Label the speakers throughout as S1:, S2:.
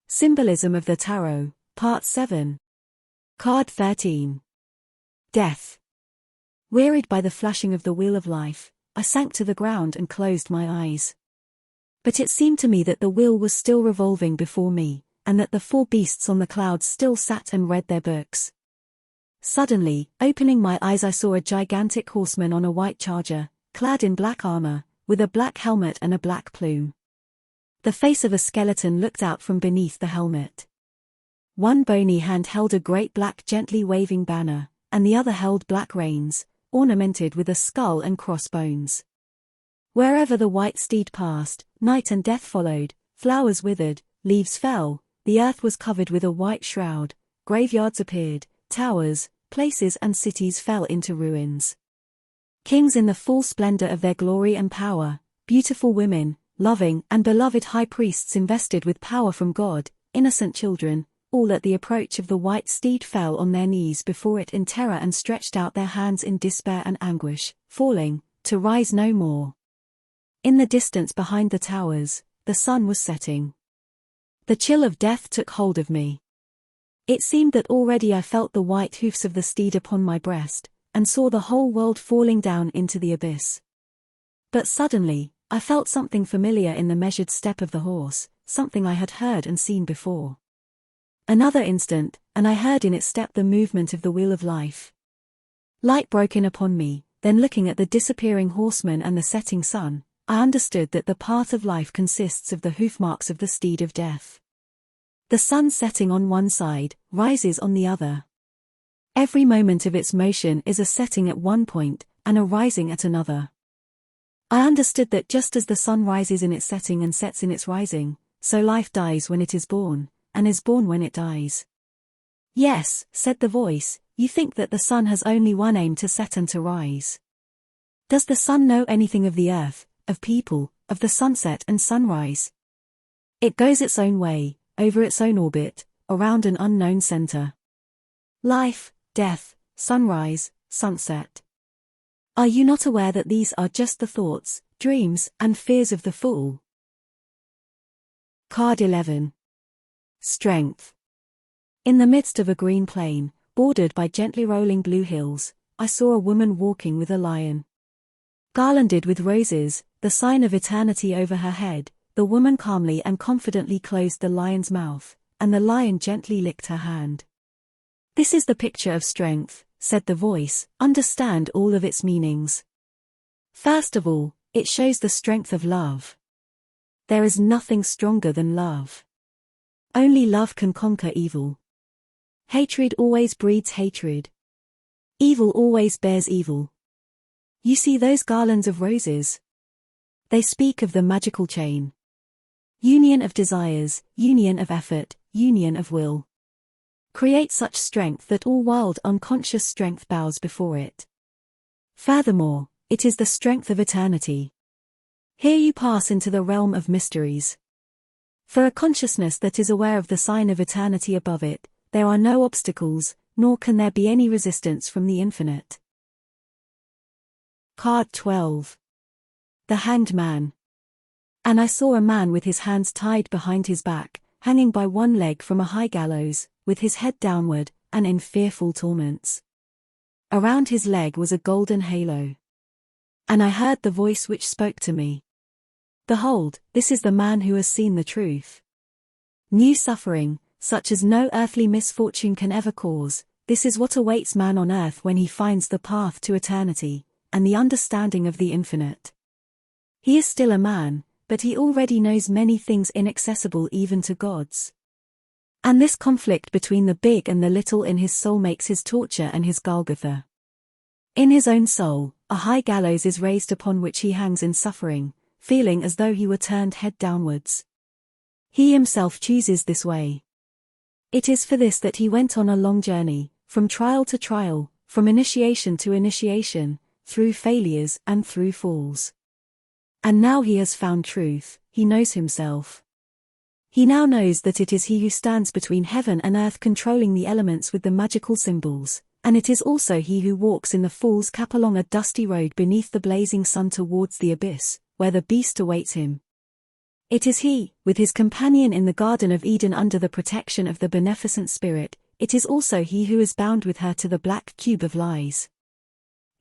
S1: Symbolism of the Tarot, Part 7. Card 13. Death. Wearied by the flashing of the wheel of life, I sank to the ground and closed my eyes. But it seemed to me that the wheel was still revolving before me, and that the four beasts on the clouds still sat and read their books. Suddenly, opening my eyes, I saw a gigantic horseman on a white charger, clad in black armor, with a black helmet and a black plume. The face of a skeleton looked out from beneath the helmet. One bony hand held a great black gently waving banner, and the other held black reins, ornamented with a skull and crossbones. Wherever the white steed passed, night and death followed, flowers withered, leaves fell, the earth was covered with a white shroud, graveyards appeared, towers, places and cities fell into ruins. Kings in the full splendor of their glory and power, beautiful women, loving and beloved high priests invested with power from God, innocent children, all at the approach of the white steed fell on their knees before it in terror and stretched out their hands in despair and anguish, falling, to rise no more. In the distance behind the towers, the sun was setting. The chill of death took hold of me. It seemed that already I felt the white hoofs of the steed upon my breast, and saw the whole world falling down into the abyss. But suddenly, I felt something familiar in the measured step of the horse, something I had heard and seen before. Another instant, and I heard in its step the movement of the wheel of life. Light broke in upon me, then looking at the disappearing horseman and the setting sun, I understood that the path of life consists of the hoof marks of the steed of death. The sun setting on one side, rises on the other. Every moment of its motion is a setting at one point, and a rising at another. I understood that just as the sun rises in its setting and sets in its rising, so life dies when it is born, and is born when it dies. Yes, said the voice, you think that the sun has only one aim, to set and to rise. Does the sun know anything of the earth, of people, of the sunset and sunrise? It goes its own way, over its own orbit, around an unknown center. Life, death, sunrise, sunset. Are you not aware that these are just the thoughts, dreams, and fears of the fool? Card 11. Strength. In the midst of a green plain, bordered by gently rolling blue hills, I saw a woman walking with a lion. Garlanded with roses, the sign of eternity over her head, the woman calmly and confidently closed the lion's mouth, and the lion gently licked her hand. This is the picture of strength, said the voice, understand all of its meanings. First of all, it shows the strength of love. There is nothing stronger than love. Only love can conquer evil. Hatred always breeds hatred. Evil always bears evil. You see those garlands of roses? They speak of the magical chain. Union of desires, union of effort, union of will. Create such strength that all wild unconscious strength bows before it. Furthermore, it is the strength of eternity. Here you pass into the realm of mysteries. For a consciousness that is aware of the sign of eternity above it, there are no obstacles, nor can there be any resistance from the infinite. Card 12. The Hanged Man. And I saw a man with his hands tied behind his back, hanging by one leg from a high gallows, with his head downward, and in fearful torments. Around his leg was a golden halo. And I heard the voice which spoke to me. Behold, this is the man who has seen the truth. New suffering, such as no earthly misfortune can ever cause, this is what awaits man on earth when he finds the path to eternity, and the understanding of the infinite. He is still a man, but he already knows many things inaccessible even to gods. And this conflict between the big and the little in his soul makes his torture and his Golgotha. In his own soul, a high gallows is raised upon which he hangs in suffering, feeling as though he were turned head downwards. He himself chooses this way. It is for this that he went on a long journey, from trial to trial, from initiation to initiation, through failures and through falls. And now he has found truth, he knows himself. He now knows that it is he who stands between heaven and earth controlling the elements with the magical symbols, and it is also he who walks in the fool's cap along a dusty road beneath the blazing sun towards the abyss, where the beast awaits him. It is he, with his companion in the Garden of Eden under the protection of the beneficent Spirit. It is also he who is bound with her to the black cube of lies.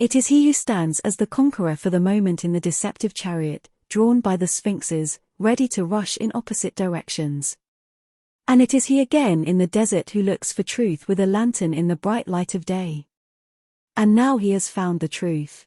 S1: It is he who stands as the conqueror for the moment in the deceptive chariot, drawn by the sphinxes, ready to rush in opposite directions. And it is he again in the desert who looks for truth with a lantern in the bright light of day. And now he has found the truth.